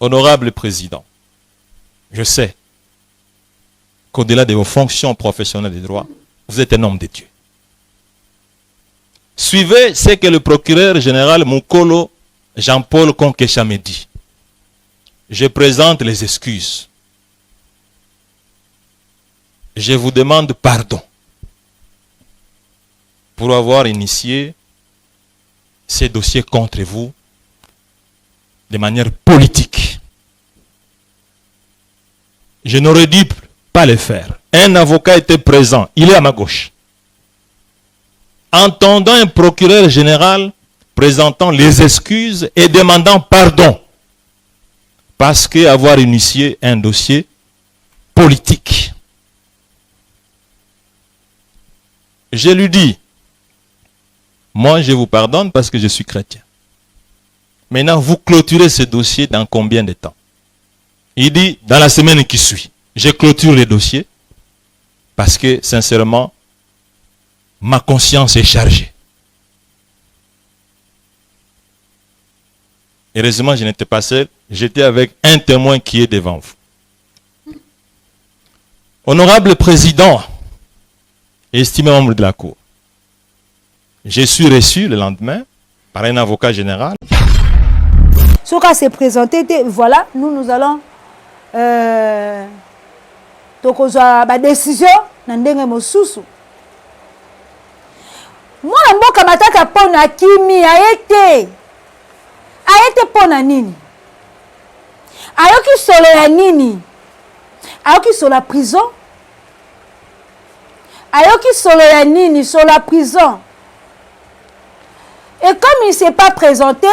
Honorable Président, je sais qu'au-delà de vos fonctions professionnelles de droit, vous êtes un homme de Dieu. Suivez ce que le procureur général Mukolo Jean-Paul Konkesha me dit. Je présente les excuses. Je vous demande pardon pour avoir initié ces dossiers contre vous de manière politique. Je n'aurais dû pas le faire. Un avocat était présent, il est à ma gauche. Entendant un procureur général présentant les excuses et demandant pardon parce qu'avoir initié un dossier politique. Je lui dis, moi je vous pardonne parce que je suis chrétien. Maintenant, vous clôturez ce dossier dans combien de temps? Il dit, dans la semaine qui suit. Je clôture les dossiers parce que, sincèrement, ma conscience est chargée. Heureusement, je n'étais pas seul. J'étais avec un témoin qui est devant vous. Honorable Président, estimé membre de la Cour, je suis reçu le lendemain par un avocat général. Ce cas s'est présenté, voilà, nous allons la décision na ndenge mosusu. Mwana mboka matata pona kimi aete pona nini? Ayoki solo ya nini? Ayoki solo la prison? Ayoki solo ya nini? Solo la prison. Et comme il ne s'est pas présenté,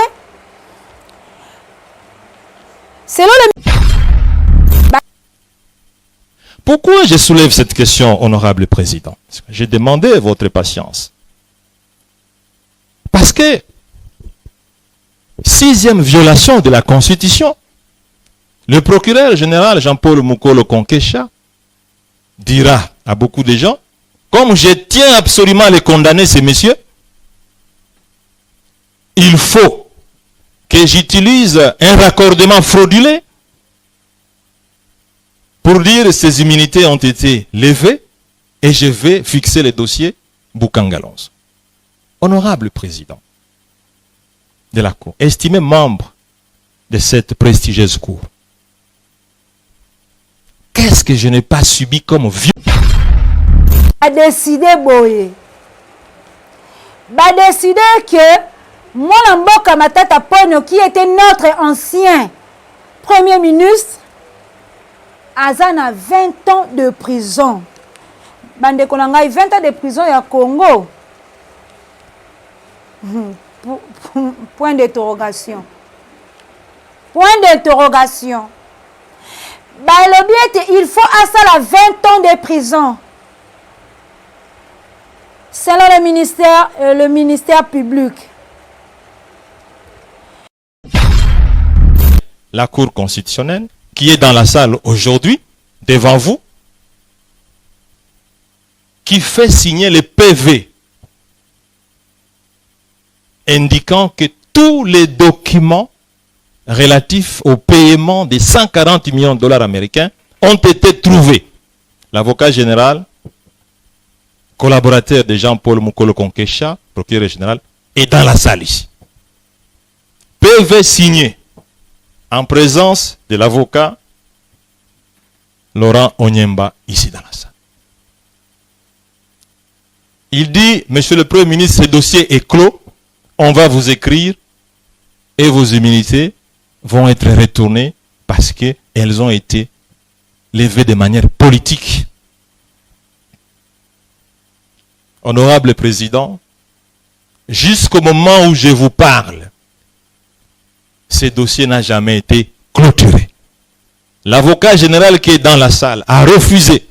selon le... Pourquoi je soulève cette question, honorable Président? J'ai demandé votre patience. Parce que, sixième violation de la Constitution, le procureur général Jean-Paul Mukolo Konkesha dira à beaucoup de gens, comme je tiens absolument à les condamner, ces messieurs, il faut que j'utilise un raccordement frauduleux pour dire que ces immunités ont été levées et je vais fixer le dossier Boukangalonzo. Honorable Président de la Cour, estimé membre de cette prestigieuse Cour, qu'est-ce que je n'ai pas subi comme violence? A décidé boye. Ba décidé que Mwana Mboka Matata Ponyo, qui était notre ancien Premier ministre, Azana 20 ans de prison. Bande konanga 20 ans de prison ya Congo. Point d'interrogation. Point d'interrogation. Il faut à ça la 20 ans de prison. Selon le ministère public. La Cour constitutionnelle, qui est dans la salle aujourd'hui, devant vous, qui fait signer le PV indiquant que tous les documents relatifs au paiement des 140 millions de dollars américains ont été trouvés. L'avocat général, collaborateur de Jean-Paul Mukolo Konkesha, procureur général, est dans la salle ici. PV signé en présence de l'avocat Laurent Onyemba, ici dans la salle. Il dit, Monsieur le Premier ministre, ce dossier est clos, on va vous écrire et vos immunités vont être retournées parce qu'elles ont été levées de manière politique. Honorable Président, jusqu'au moment où je vous parle, ce dossier n'a jamais été clôturé. L'avocat général qui est dans la salle a refusé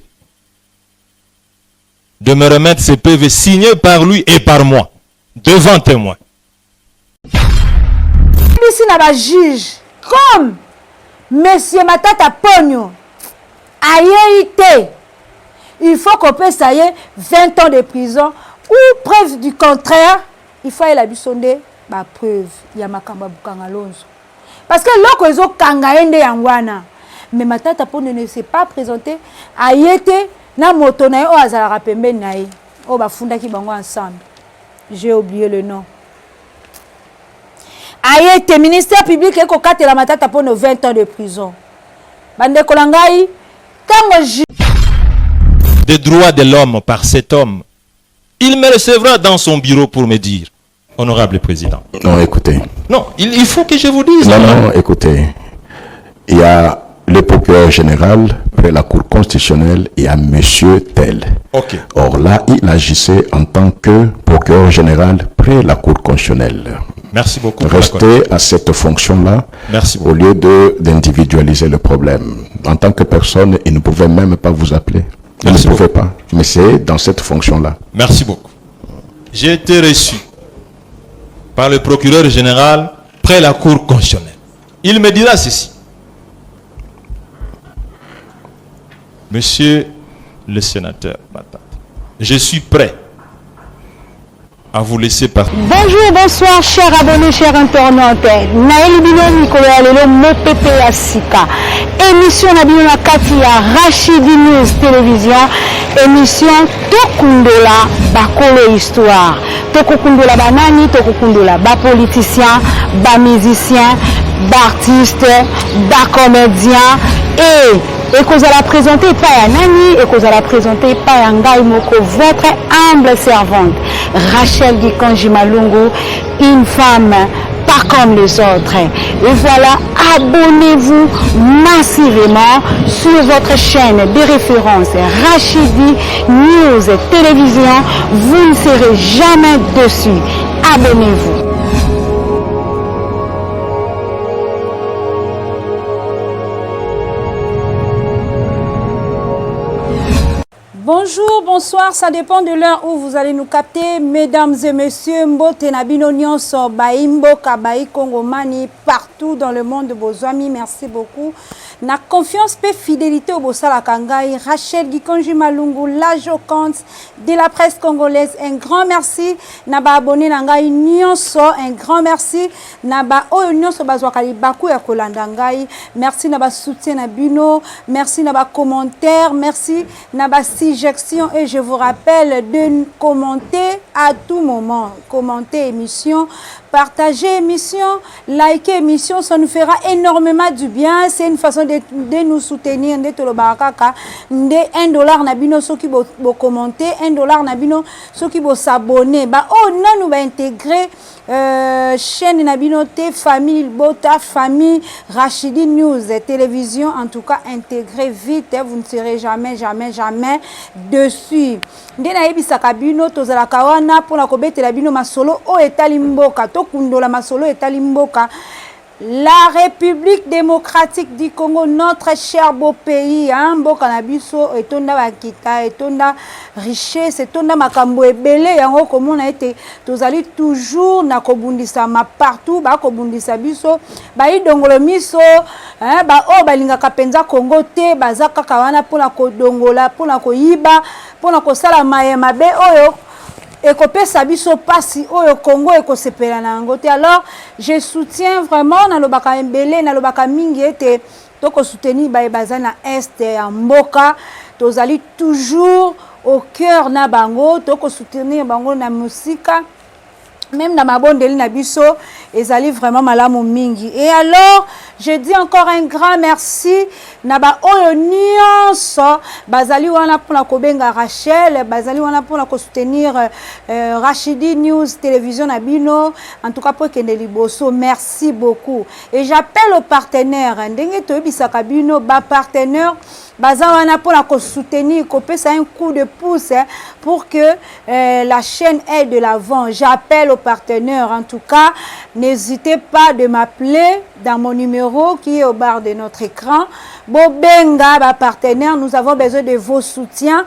de me remettre ce PV signé par lui et par moi, devant témoin. Ici, n'a pas juge. Comme Monsieur Matata Ponyo a été, il faut qu'on puisse y 20 ans de prison ou preuve du contraire, il faut la bisonde, ma preuve, il y a Makamba Boukangalonzo. parce que loko ezo kanga ende yangwana. Mais Matata Ponyo ne s'est pas présenté. Ayete na moto na ye o azalaka pembeni na ye. O bafundaki bango ensemble. J'ai oublié le nom. Ayete ministère public eko katela Matata Ponyo 20 ans de prison. Bande kolangai tango des droits de l'homme par cet homme. Il me recevra dans son bureau pour me dire, honorable président. Non, écoutez. Non, il faut que je vous dise. Non, écoutez. Il y a le procureur général près la Cour constitutionnelle, il y a monsieur tel. Ok. Or là, il agissait en tant que procureur général près la Cour constitutionnelle. Merci beaucoup. Restez à cette fonction-là. Merci beaucoup. Au lieu d'individualiser le problème. En tant que personne, il ne pouvait même pas vous appeler. Il ne pouvait pas. Mais c'est dans cette fonction-là. Merci beaucoup. J'ai été reçu par le procureur général près la Cour constitutionnelle. Il me dira ceci. Monsieur le sénateur Matata, je suis prêt à vous laisser partir. Bonjour, bonsoir, chers abonnés, chers internautes. Naël Bino Nicolas Lelo Mopepe Asika. Émission Nabino Katia Rachidi News Télévision. Émission Tokundola Bakolo Histoire. Tokundola Banani, Tokundola Ba politicien, ba musicien, ba artiste, ba comédien et que vous allez présenter pas à Nani et que vous allez présenter pas à Ngai Moko, votre humble servante Rachel Gikonji Malungu, une femme pas comme les autres. Et voilà, abonnez-vous massivement sur votre chaîne de référence Rachidi News Télévision. Vous ne serez jamais dessus. Abonnez-vous. Bonjour, bonsoir, ça dépend de l'heure où vous allez nous capter. Mesdames et messieurs, Mbote Nabino Nyonso, Baimbo, Kabaï, Kongomani, partout dans le monde de vos amis, merci beaucoup. Na confiance et fidélité au Bossala Kangai, Rachel Gikonji Malungu, la Joconte de la presse congolaise, un grand merci. Naba abonné Nangai Nyonso, un grand merci. Naba Oyo Nyonso Bazwakali Baku ya Kolandangai, merci Naba soutien Nabino, merci Naba commentaire, merci Naba suggestion et je vous rappelle de commenter à tout moment, commenter émission, partager émission, liker émission, ça nous fera énormément du bien. C'est une façon de nous soutenir. De $1 nabino ceux qui vont commenter, $1 nabino ceux qui vont s'abonner. Bah oh non, nous va intégrer chaîne nabino te famille Bota famille Rachidi News télévision, en tout cas intégré vite. Vous ne serez jamais dessus. Ndena ebisaka bino tozala kawana pour la kobetela bino masolo o etali mboka to kundola masolo etali mboka. La République démocratique du Congo, notre cher beau pays, hein, mboka na biso etonda bakita etonda richesse etonda makambo ebele yango komona ete tozali toujours na kobundisa ma partout ba kobundisa biso ba idongolo miso hein, ba o balingaka penza Congo te bazaka kawana pona kodongola pona koyiba pona kosala mayema be oyo ekopesa biso pasi oyo Congo ekosepela na yango te. Alors je soutiens vraiment na lobaka mbele na lobaka mingi ete toko soutenir ba bazana na est ya mboka tozali toujours au cœur na bango toko soutenir bango na musika même dans ma bondeli na biso ezali vraiment malamu mingi. Et alors je dis encore un grand merci na ba oyo nyonso bazali wana pour la kobenga Rachel, bazali wana pour la soutenir Rachidi News télévision na bino, en tout cas pour kende liboso, merci beaucoup. Et j'appelle aux partenaires ndenge toyebisaka bino ba partenaire bazawana pour la soutenir, kopesa un coup de pouce pour que la chaîne aille de l'avant. J'appelle aux partenaires, en tout cas, n'hésitez pas de m'appeler dans mon numéro qui est au bas de notre écran. Bobenga, ba partenaire, nous avons besoin de vos soutiens.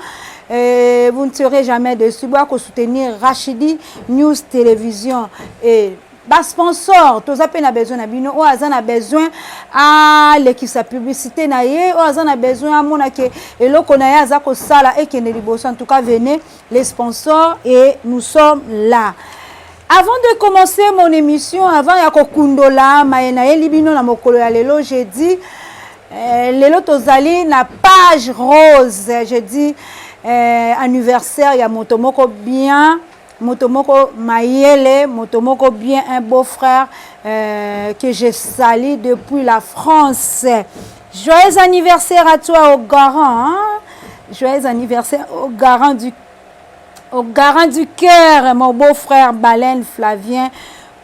Vous ne serez jamais déçus. Pour soutenir Rachidi News Télévision et bas sponsor, tous appels a besoin d'abino, ou azan a besoin à l'équipe sa publicité naie, ou azan a besoin à mon ake et lo konaye azako sala et keneli bosso. En tout cas, venez les sponsors et nous sommes là. Avant de commencer mon émission, avant ya kokundola maena elibino na mokolo ya lelo, j'ai dit lelo tozali na page rose. J'ai dit anniversaire ya motomoko bien, motomoko mayele, motomoko bien, un beau frère que je salue depuis la France. Joyeux anniversaire à toi au garant, hein? Joyeux anniversaire au garant du cœur, mon beau-frère Baleine Flavien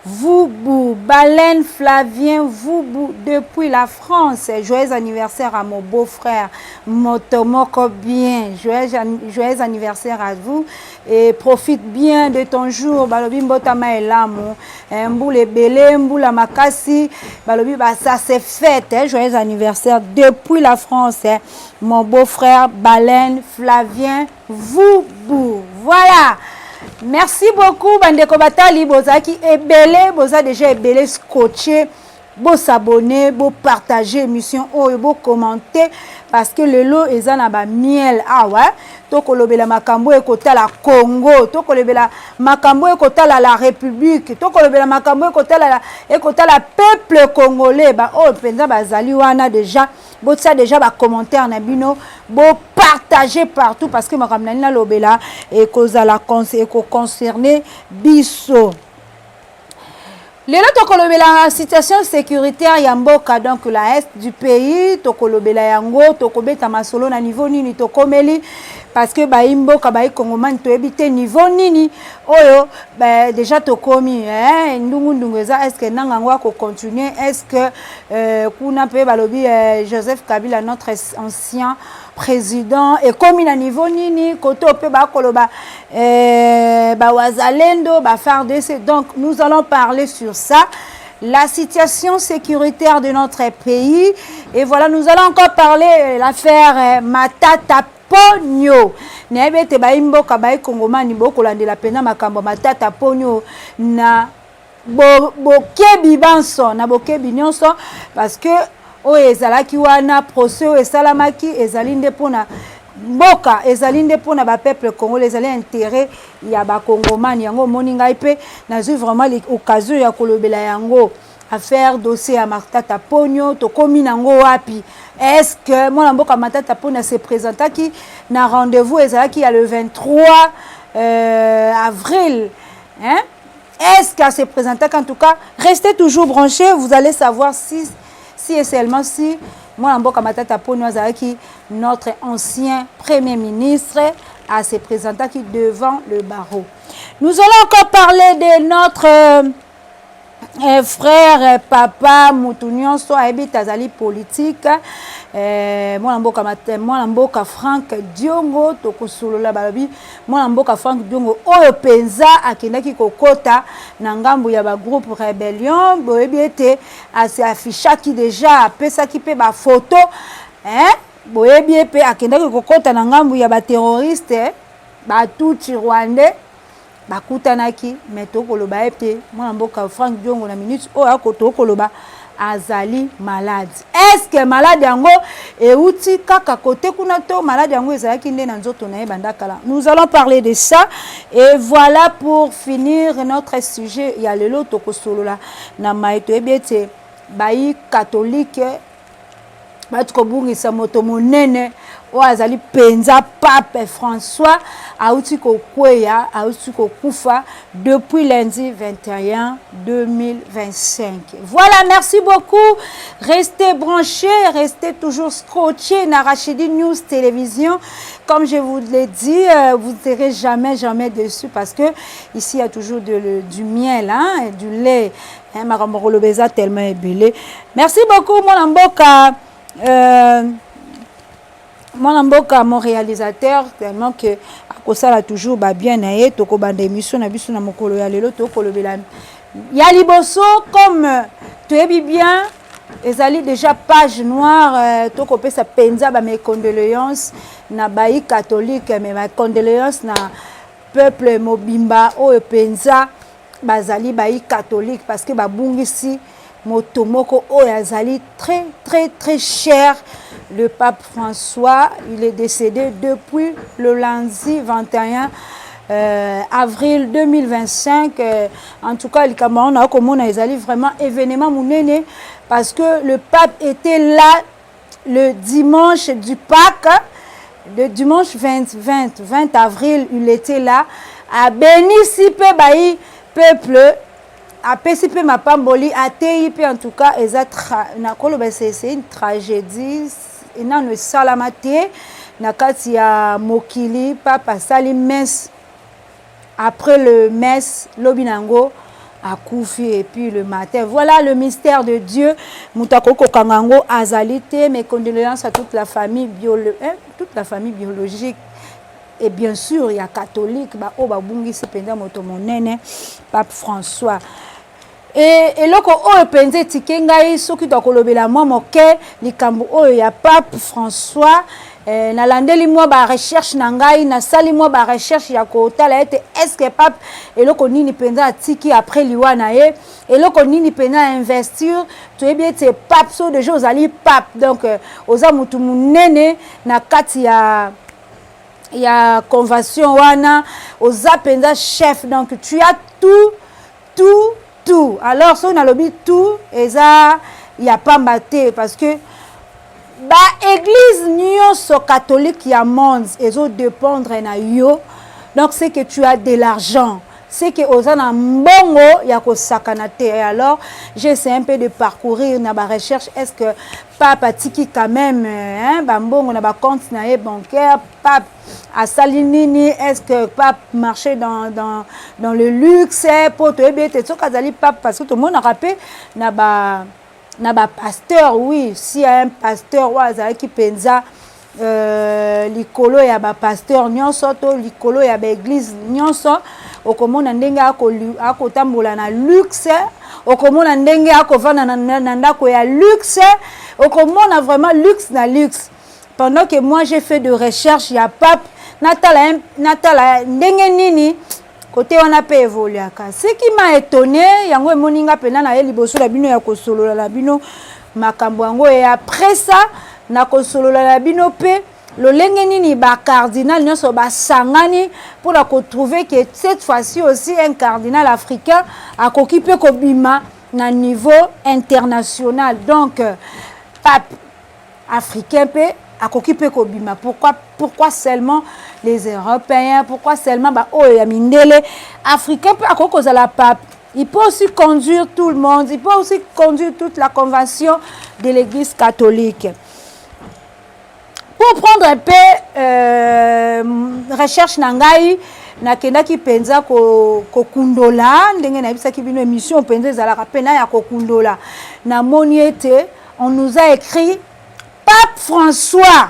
Voubou. Baleine Flavien Voubou depuis la France. Joyeux anniversaire à mon beau-frère Motomoko bien. Joyeux anniversaire à vous. Et profite bien de ton jour. Balobi mbotama elamo. Mboule belé, mboula makasi. Balobi ça c'est fête. Joyeux anniversaire depuis la France. Mon beau-frère Baleine Flavien Voubou. Voilà. Merci beaucoup bandeko batali bozaki ebele boza déjà ebele scotché bo s'abonner bo partager émission oyo bo commenter parce que le lot eza na ba miel awa to kolobela makambo ekotala Congo to kolobela makambo ekotala la République to kolobela makambo ekotala peuple congolais ba o penza bazali wana déjà bo ça déjà ba commentaire na bino bo partager partout parce que makambo na lobela et kozala concerner biso. Lelo tokolobela la situation sécuritaire ya mboka donc la est du pays tokolobela yango tokobeta masolo na niveau nini tokomeli parce que ba imboka ba ikongomani to ebite niveau nini oyo ba déjà tokomi ndungu eza est-ce que nangangwa ko continuer est-ce que kuna pe balobi Joseph Kabila notre ancien président et comme il a niveau nini koto pe ba koloba ba wazalendo ba FARDC. Donc nous allons parler sur ça, la situation sécuritaire de notre pays, et voilà nous allons encore parler l'affaire Matata Ponyo. Nebete ba imboka ba kongomani bokolandela pena makambo Matata Ponyo na bokebi banso na bokebi nyonso parce que o ezalaki wana procès o esalamaki ezali nde pona mboka ezali nde pona ba peuple congolais ezali intérêt ya ba kongomani yango moni ngai pe nazui vraiment l'occasion ya kolobela yango affaire dossier ya Matata Ponyo to komi nango wapi. Est-ce que mwana mboka Matata Ponyo se présentaki na rendez-vous ezalaki ya le 23 avril, hein? Est-ce qu'elle se présentaki? En tout cas restez toujours branchés, vous allez savoir si et seulement si moi mboka Matata Ponyo azalaki notre ancien premier ministre à se présenter devant le barreau. Nous allons encore parler de notre frère papa Moutounion so habite azali politique mwana mboka Frank Diongo tokosolola balobi mwana mboka Frank Diongo oyo penza akendaki kokota na ngambu ya ba groupe rébellion boyebi ete asi affichaki déjà apesaki pe ba photo boyebi pe akendaki kokota na ngambu ya ba terroriste ba tout rwandais bakutanaki meto koloba ete mwana mboka Frank Diongo na minute oyo akoto koloba azali malade. Est-ce que malade yango euti kaka kote kuna to malade yango ezalaki nde na nzoto na yebanda kala? Nous allons parler de ça et voilà pour finir notre sujet ya lelo tokosolola na maito ebete bayi catholique batko bungisa moto monene o azali penza pape François auti kokweya auti kokufa depuis lundi 21 2025. Voilà, merci beaucoup. Restez branchés, restez toujours scotchés na Rachidi News Télévision. Comme je vous l'ai dit, vous ne serez jamais déçus parce que ici il y a toujours du miel, hein, et du lait. Hein, Maramoro Beza tellement ébulé. Merci beaucoup mon mboka. Mon réalisateur tellement que akosala toujours ba bien na ye toko banda émission na biso na mokolo ya lelo toko lobela ya liboso comme tu es bien ezali déjà page noire toko pesa penza ba mes condoléances na bayi catholique mais ma condoléances na peuple mobimba o penza bazali bayi catholique parce que ba bungisi motomoko o yazali très cher. Le pape François, il est décédé depuis le lundi 21 avril 2025. En tout cas, le Cameroun a vraiment événement monene parce que le pape était là le dimanche du Pâques, le dimanche 20 avril, il était là à bénir peuple, à péciper ma pamboli, à TIP en tout cas, c'est une tragédie. Il n'a pas salamate, nakati ya mokili, papa sali messe. Après le messe, l'obinango a koufi et puis le matin. Voilà le mystère de Dieu. Mutakoko Kangango azalité, mes condoléances à toute la famille biologique. Et bien sûr, il y a catholique, Obabungi Sependa Motomonene, Pape François. Et loko oyo penze tikengai soki tokolobela moi moke likambo oyo ya Pape François na landeli moi ba recherche na ngai na sali moi ba recherche ya kotala ete est-ce que Pape eloko nini penza tiki après liwa na ye eloko nini penza investir to ebi ete Pape so de jours ali Pape donc oza mutu munene na kati ya convention wana oza penza chef donc tu as tout. Alors, si on a le tout, il n'y a pas maté parce que l'église nyonso catholique qui a monde, ils ont dépendre na yo. Donc, c'est que tu as de l'argent. C'est que aux en mbongo il y a ko sakanate. Alors, j'essaie un peu de parcourir na ba recherche. Est-ce que Papa tiki quand même mbongo na ba compte na bancaire, Pape à Salinini, est-ce que Pape marchait dans le luxe pour te bien te kazali Pape parce que tout le monde a rappelé na ba pasteur, oui, si y a un pasteur qui penza likolo ya ba pasteur nyonso to likolo ya ba église nyonso okomona ndenge akotambola na luxe, okomona ndenge akovana na ndako ya luxe, okomona vraiment luxe na luxe. Pendant que moi j'ai fait de recherche ya Pape natala ndenge nini côté on a pas évolué. Ce qui m'a étonné yango emoninga pena na liboso la bino ya kosolola la bino makambo yango et après ça na kosolola la bino pe le lengenini ba cardinal nyonso ba sangani pour la retrouver que cette fois-ci aussi un cardinal africain a occupé kobima na niveau international. Donc Pape africain pe a occupé kobima. Pourquoi seulement les Européens? Pourquoi seulement mindele africain pe a kokoza la Pape? Il peut aussi conduire tout le monde, il peut aussi conduire toute la convention de l'église catholique. Pour prendre un peu recherche nangai nakendaki penza ko kundola ndenge na bisaki bino émission penza ezala pena ya ko kundola na moniete on nous a écrit Pape François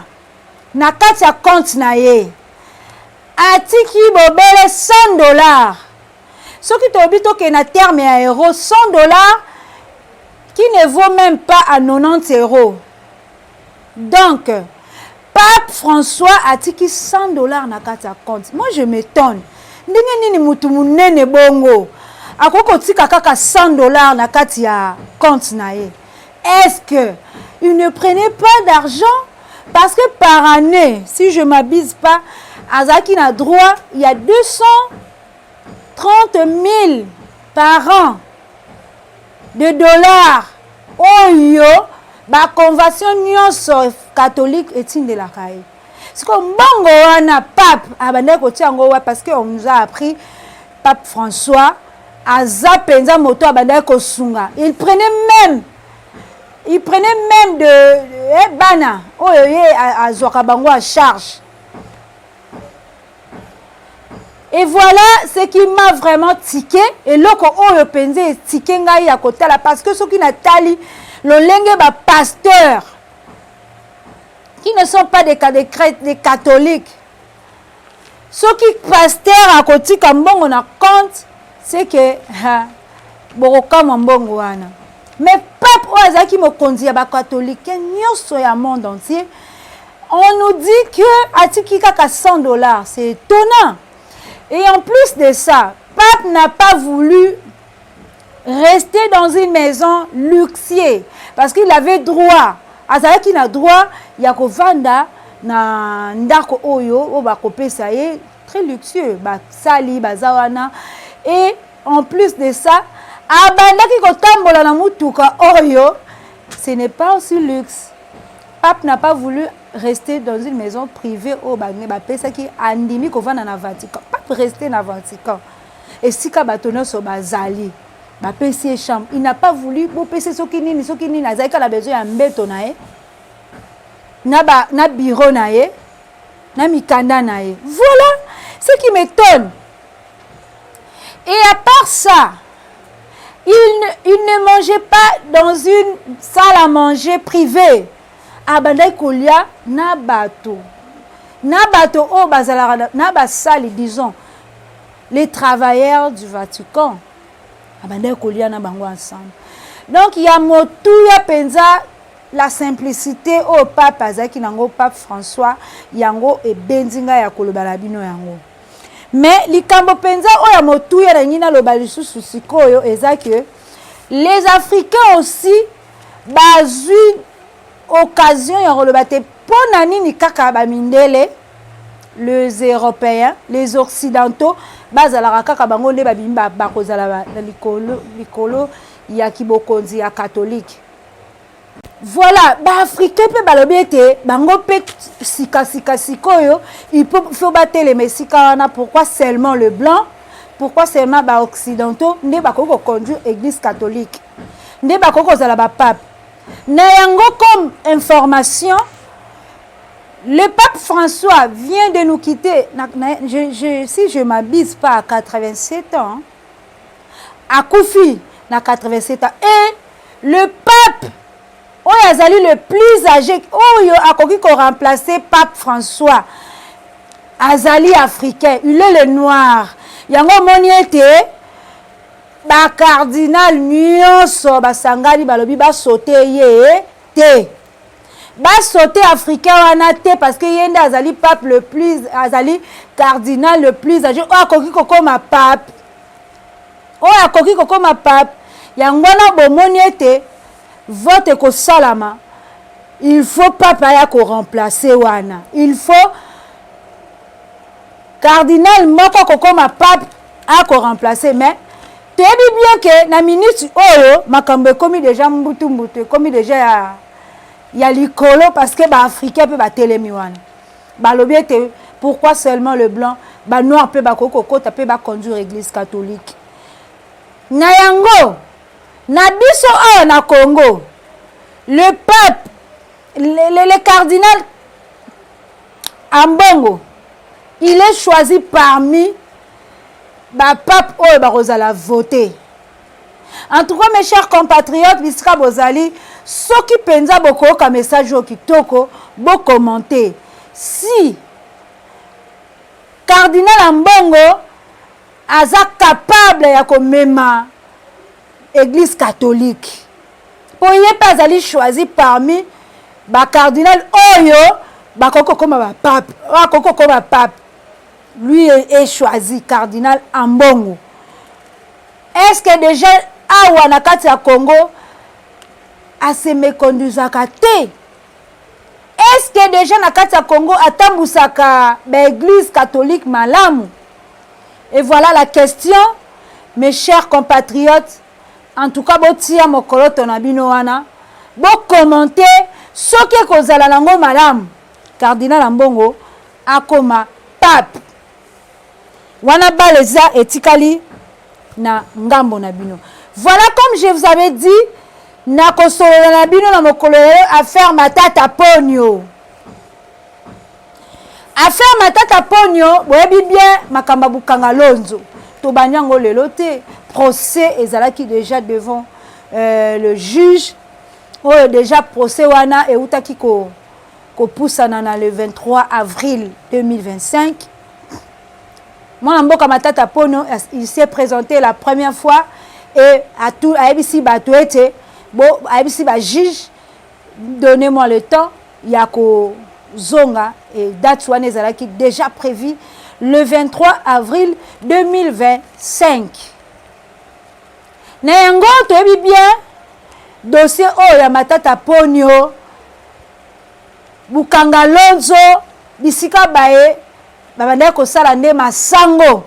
na kati ya compte na ye atiki bobele $100 soki tobi to ke na terme ya euro $100 qui ne vaut même pas à 90 €. Donc Pape François a tiki $100 na kati ya compte. Moi je m'étonne. Ndenge nini mutu munene bongo akoko tika kaka $100 na kati ya compte na ye. Est-ce que il ne prenait pas d'argent parce que par année, si je m'abuse pas, Azaki na droit, il y a 230 000 par an de dollars. Oh yo ba convention nyonso catholique etine de la caille. C'est comme bongo wana Pape abande ko tiango wa parce que on nous a appris Pape François aza penza moto abande ko sunga. Il prenait même de bana oyo ye azwaka bango à charge. Et voilà ce qui m'a vraiment tiqué et loko oyo penze tiqué ngai ya kotala parce que ceux qui na tali le lenge ba pasteur qui ne sont pas des catholiques. Ceux qui pasteurs à côté comme bon on a compte c'est que boroka mbongo wana. Mais Pape oza qui me conduit ba catholique nyonso ya monde entier. On nous dit que atiki kaka $100, c'est étonnant. Et en plus de ça, Pape n'a pas voulu rester dans une maison luxueuse parce qu'il avait droit. Azala qui n'a droit, ya kovanda na ndako oyo o ba kopesa ye très luxueux. Sali, bazawana. Et en plus de ça, abandaki kotambola na mutuka oyo, ce n'est pas aussi luxe. Pape n'a pas voulu rester dans une maison privée au Bagné, qui andimi kovana na Vatican. Pape restait na Vatican. Et si kabatono so bazali, bapesi chambre, il n'a pas voulu bopesi sokini azalika la besoin ya mbeto na ye. Na bureau na ye, na mikanda na ye. Voilà ce qui m'étonne. Et à part ça, il ne mangeait pas dans une salle à manger privée. Abandai kolia na bateau o bazala na basali, disons les travailleurs du Vatican. Abandai kolia na bango ensemble. Donc il y a motuya penza la simplicité au pape azaki nango pape François yango e benzinga ya kolobala bino yango. Mais likambo penza o ya motuya na ngina lobali susu sikoyo ezaki les Africains aussi bazui occasion ya kolobate pona nini kaka ba mindele les Européens, les Occidentaux bazala kaka bango nde babimba bakozala na likolo ya kibokonzi ya catholique. Voilà, ba africain pe balobi ete bango pe sika sikoyo il faut battre les mesika wana. Pourquoi seulement le blanc? Pourquoi seulement ba occidentaux nde bakoko conduire église catholique? Nde bakoko zala ba pape. Nayango comme information, le pape François vient de nous quitter, si je ne m'abuse pas, à 87 ans, à Koufi, à 87 ans. Et le pape, Azali le plus âgé, a remplacé pape François, Azali africain, il est le noir. Yango moniete, ba cardinal nyonso basangani balobi ba sauter ye te. Ba sauter africain wana te parce que yende azali pape le plus, azali cardinal le plus âgé. Akoki kokoma pape. Akoki kokoma pape. Yango na bomoni ete vote ko salama. Il faut pape ya ko remplacer wana. Il faut cardinal moko kokoma pape a ko remplacer, mais tebi bien que na minute oyo makambo komi déjà mbutu komi déjà ya likolo parce que ba africain peut ba telemi wana balobi ete pourquoi seulement le blanc ba noir peut ba kokota peut ba conduire église catholique na yango na biso oyo na Congo le pape le cardinal Ambongo il est choisi parmi ba pape oyo ba kozala voter. En tout cas mes chers compatriotes bisika bozali soki penza boko ka message au kitoko bo commenter si cardinal Ambongo aza capable ya komema église catholique po ye pas ali choisi parmi ba cardinal oyo ba koko koma ba pape koko koma pape. Lui est choisi cardinal Ambongo. Est-ce que déjà awa na kati ya Congo a se méconduisaka te? Est-ce que déjà na kati ya Congo atambusaka ba église catholique malamu? Et voilà la question, mes chers compatriotes. En tout cas, botia mokolo tona bino wana, bo commenter soki kozala nango malamu. Cardinal Ambongo akoma pape. Wana baleza etikali na ngambo na bino. Voilà comme je vous avais dit, na kosolola na bino na mokolo affaire Matata Ponyo. Affaire Matata Ponyo, boyebi bien makamba bukanga lonzo. To banyango lelo te, procès ezalaki déjà devant le juge. Déjà procès wana e utaki ko poussana na le 23 avril 2025. Moi, Mboka Matata Ponyo, il s'est présenté la première fois et à tout, à ABC Batouete, bon, à ABC juge, donnez-moi le temps, Yako Zonga et Datsouane qui déjà prévu le 23 avril 2025. N'ayongo, tu es bien, dossier ya Matata Ponyo, Bukanga Lonzo, Bisika Bae, babanda kosala nde masango.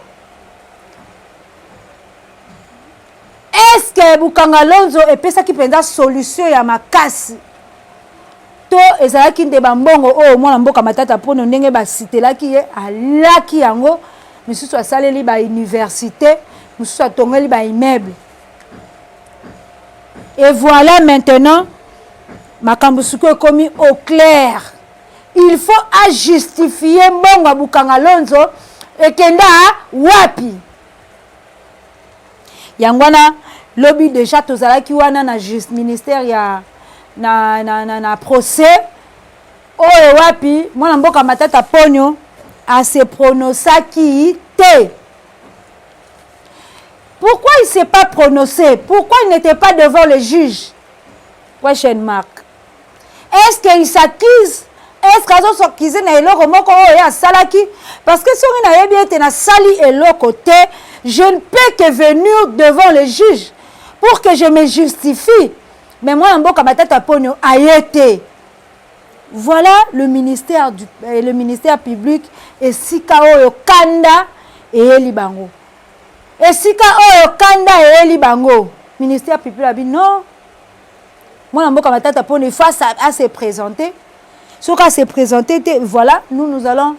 Est-ce que Bukanga Lonzo epesaki penza solution ya makasi to ezalaki nde bambongo oyo mwana mboka Matata Ponyo ndenge basitelaki ye alaki yango misusu asaleli ba université misusu atongeli ba immeuble. Et voilà maintenant makambo suko ekomi au clair. Il faut justifier mbongo Bukanga Lonzo ekenda wapi. Yangwana lobby déjà tozalaki wana na juste ministère ya na procès oyo wapi mwana mboka Matata Ponyo a se prononcé te. Pourquoi il ne s'est pas prononcé? Pourquoi il n'était pas devant le juge? Prochaine marque. Est-ce qu'il s'accuse? Est-ce qu'il s'accuse na eloko moko oyo ya salaki? Parce que si on a bien été na sali eloko te, je ne peux que venir devant le juge pour que je me justifie. Mais moi, en Mboka Matata Ponyo a été. Voilà le ministère public et Sika Oyo Kanda et Elibango. Et Sika Oyo Kanda et Elibango. Ministère public a dit non. Moi, en Mboka Matata Ponyo, face à se présenter. Ce qu'à se présenter, voilà, nous allons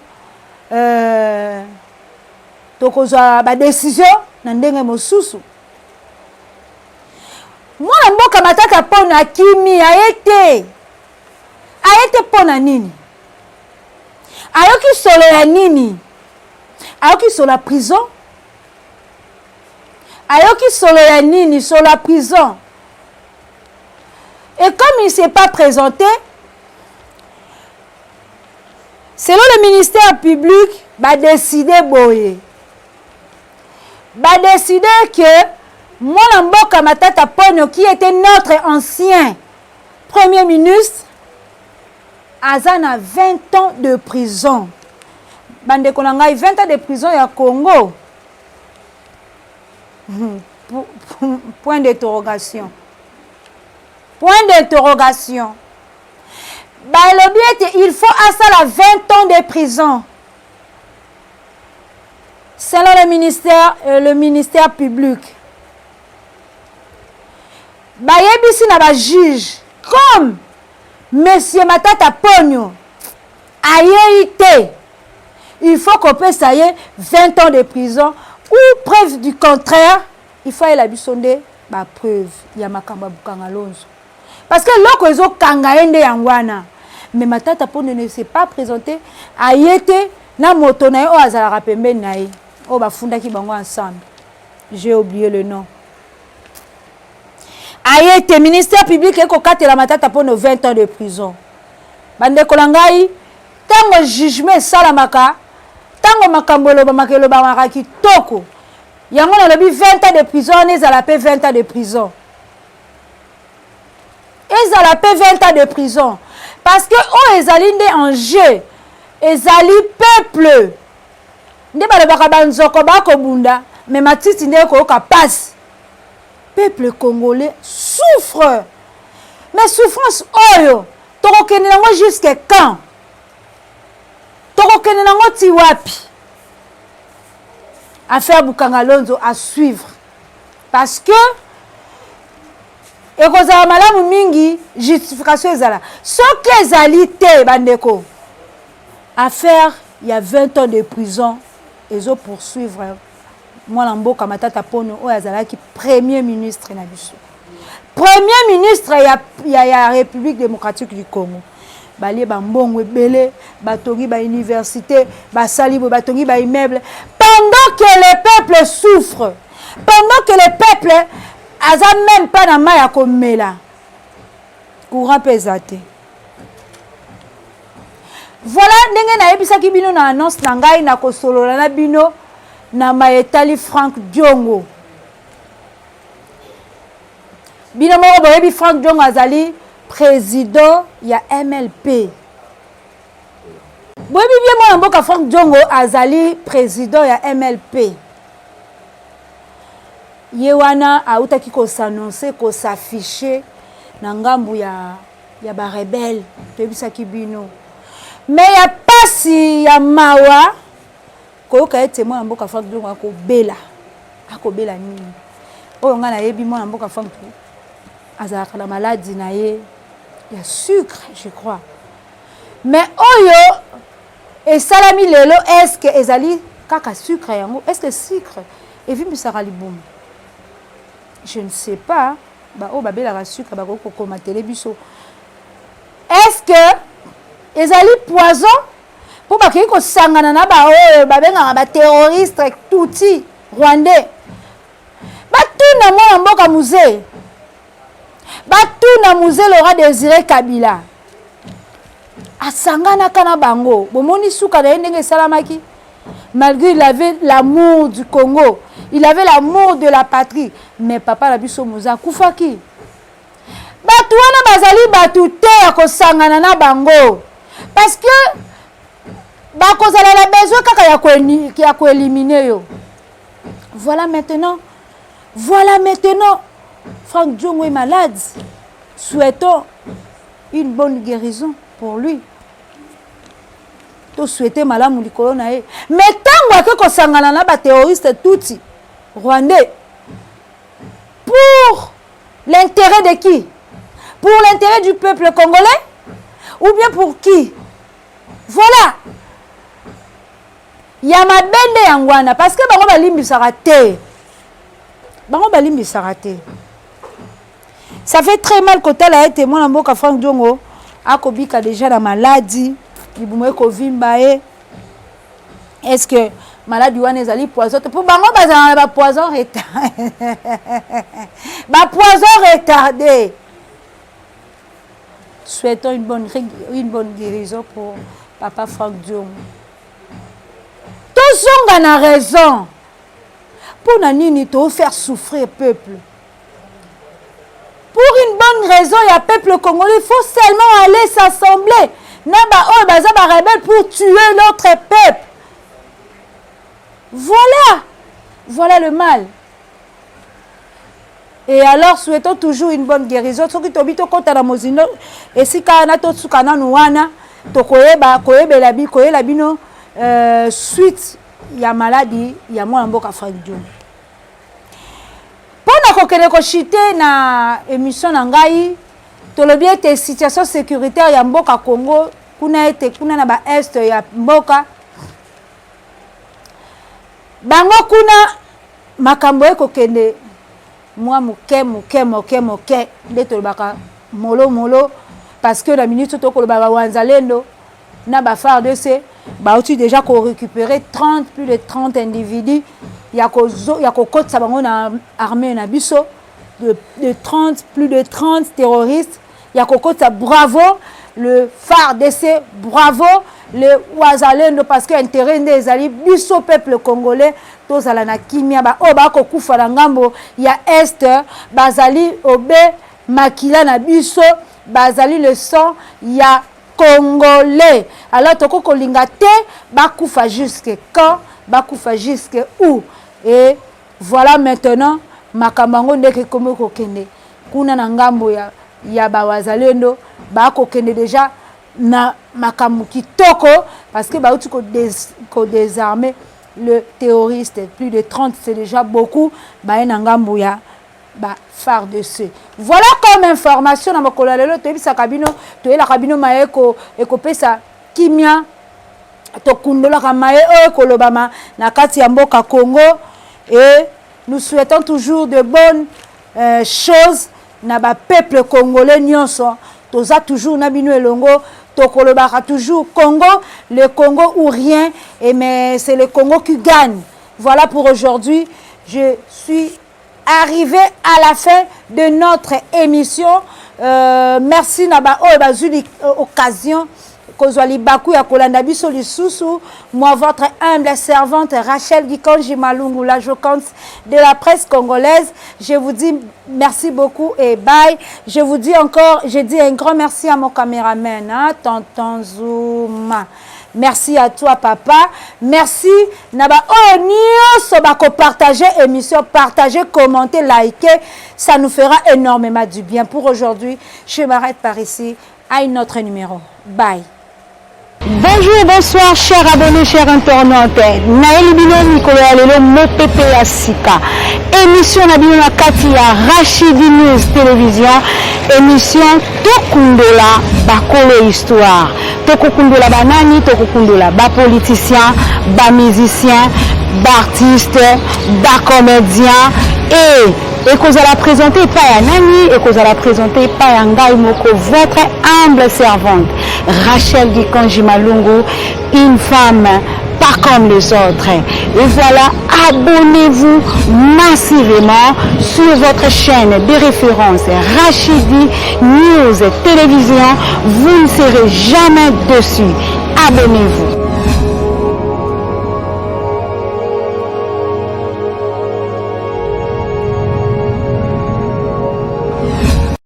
tokozwa ba décision na ndenge mosusu. Mwana mboka Matata Ponyo akimi aete pona nini? Ayoki solo ya nini? Ayoki solo la prison? Ayoki solo ya nini sur la prison? Et comme il ne s'est pas présenté, selon le ministère public, va décider boye. Va décider que Mwana mboka Matata Ponyo, qui était notre ancien premier ministre, a 20 ans de prison. Bande konanga 20 ans de prison ya Congo. Point d'interrogation. Point d'interrogation. Il faut à ça la 20 ans de prison. Selon le ministère public. Bayebisi na ba juge comme Monsieur Matata Ponyo a été. Il faut qu'on puisse ça y est 20 ans de prison ou preuve du contraire, il faut la bisonde ba preuve ya makamba Bukanga Lonzo. Parce que loko ezo kanga ende yangwana. Mais Matata Ponyo ne s'est pas présenté a été na moto na o azala rapembe na ye. O ba funda ki bango ensemble. J'ai oublié le nom. A été ministère public et kokatela Matata Ponyo 20 ans de prison. Bande kolangai tango jugement salamaka tango makambolo ba makelo ba maraki toko. Yango na lobi 20 ans de prison, ezala pe 20 ans de prison. Ezala pe 20 ans de prison parce que o ezali nde en jeu. Ezali peuple. Nde ba lebaka banzoko ba ko bunda mais matiti nde ko ka passe. Peuple congolais souffre. Mais souffrance oyo tokokende nango jusqu'à quand? Tokokende nango ti wapi? Affaire Bukanga Lonzo à suivre. Parce que ekozala malamu mingi justification ezala. Soki ezali te bandeko. Affaire il y a 20 ans de prison ezo poursuivre mwana mboka Matata Ponyo oyo azalaki premier ministre na biso. Premier ministre ya République démocratique du Congo. Balie bambongo ebele, batongi ba université, basalibo batongi ba immeuble pendant que le peuple souffre. Pendant que le peuple aza même pas na maya komela. Courant pesate. Voilà ndenge na yebisaki bino na annonce na ngai na kosolola na bino na maetali Frank Diongo. Bino moko boyebi Frank Diongo azali président ya MLP. Boyebi bien mwana mboka Frank Diongo azali président ya MLP. Ye wana autaki ko s'annoncer ko s'afficher na ngambu ya ba rebelle toyebisaki bino. Mais ya pasi ya mawa koyoka ete mwana mboka Frank Diongo akobela nini oyo nga nayebi mwana mboka Frank azalaka na maladie na ye ya sucre je crois mais oyo esalami lelo est-ce que ezali kaka sucre yango est-ce que sucre evimbisaka libumu je ne sais pas oyo babelaka sucre bakoki kokomatele biso est-ce que ezali poison po bakoki kosangana na baoyo babengaka baterroriste tuti rwandais batuna mwana mboka musée batuna musée Laurent Désiré Kabila asanganaka na bango bomoni suka na ye ndenge esalamaki malgré il avait l'amour du Congo il avait l'amour de la patrie mais papa na biso moza akufaki bato wana bazali bato te ya kosangana na bango parce que bakozala la besoin kaka ya koéliminer yo voilà maintenant Frank Diongo est malade souhaitons une bonne guérison pour lui to souhaiter malamu likolo na ye mais tango ake kosangana na baterroriste tuti rwandais pour l'intérêt de qui? Pour l'intérêt du peuple congolais ou bien pour qui? Voilà. Il y a ma bende yangwana parce que bango balimbisaka te. Ça fait très mal quand elle a été moi na mboka Frank Diongo akobika déjà la maladie libumu kovimba e. Est-ce que maladie wana ezali poison pour bango bazala ba poison retardé. Ba poison retardé. Souhaitons une bonne guérison pour papa Frank Diongo. Tous ont raison. Pour nani to faire souffrir peuple. Pour une bonne raison, il y a peuple congolais, il faut seulement aller s'assembler. Naba baza ba rebelle pour tuer notre peuple. Voilà le mal. Et alors souhaitons toujours une bonne guérison. Soki tobito kota na mozino esika na to tsukana nuwana to koyeba bino suite ya maladie ya mwana mboka Frank Diongo. Pona kokene ko chiter na émission na ngai to lobi ete situation sécuritaire ya mboka Congo kuna na ba est ya mboka bango kuna makambo ekokende moi moke nde tolobaka molo parce que la minute to koloba wanzalendo na ba FARDC bauti déjà ko récupérer plus de 30 individus ya kokotsa bango na armée na biso plus de 30 terroristes ya kokotsa bravo le FARDC bravo le wazalendo parce que intérêt nde ezali biso peuple congolais tozala na kimia ba kokufa na ngambo ya est bazali obe makila na biso bazali le sang ya congolais alors toko kolinga te bakufa jusque quand bakufa jusque où et voilà maintenant makambango ndeke komo kokende kuna na ngambo ya bawazalendo bakokende déjà na makambo kitoko parce que bauti ko désarmer le terroriste plus de 30 c'est déjà beaucoup na ngambo ya ba FARDC. Voilà comme information na makolo lelo toyebisa kabino toyela kabino maeko ekopesa kimia to kundola kamaye kolobama na kati ya mboka Congo et nous souhaitons toujours de bonnes choses na ba peuple congolais nyonso toza toujours na bino elongo tokolobaka toujours Congo, le Congo ou rien et mais c'est le Congo qui gagne. Voilà pour aujourd'hui, je suis arrivé à la fin de notre émission. Merci naba bazuli occasion kozwali baku ya kolanda biso lisusu moi votre humble servante Rachel Gikonji Malungu la joconte de la presse congolaise. Je vous dis merci beaucoup et bye. Je vous dis encore, je dis un grand merci à mon caméraman Tonton Zouma. Merci à toi papa. Merci naba nyonso bako partager émission, partager, commenter, liker, ça nous fera énormément du bien. Pour aujourd'hui, je m'arrête par ici à un autre numéro. Bye. Bonjour, bonsoir, chers abonnés, chers internautes. Naël Bilon Nicolas Lelo Mopepe Asika. Émission Nabino Katia Rachidi News Télévision. Émission Tokundola Bakolo Histoire. Tokundola Banani, Tokundola Ba politicien, ba musicien, ba artiste, ba comédien et que vous allez présenter pas à Nani et que vous allez présenter pas à Ngai Moko, votre humble servante Rachel Gikonji Malungu, une femme pas comme les autres. Et voilà, abonnez-vous massivement sur votre chaîne de référence Rachidi News Télévision, vous ne serez jamais dessus. Abonnez-vous.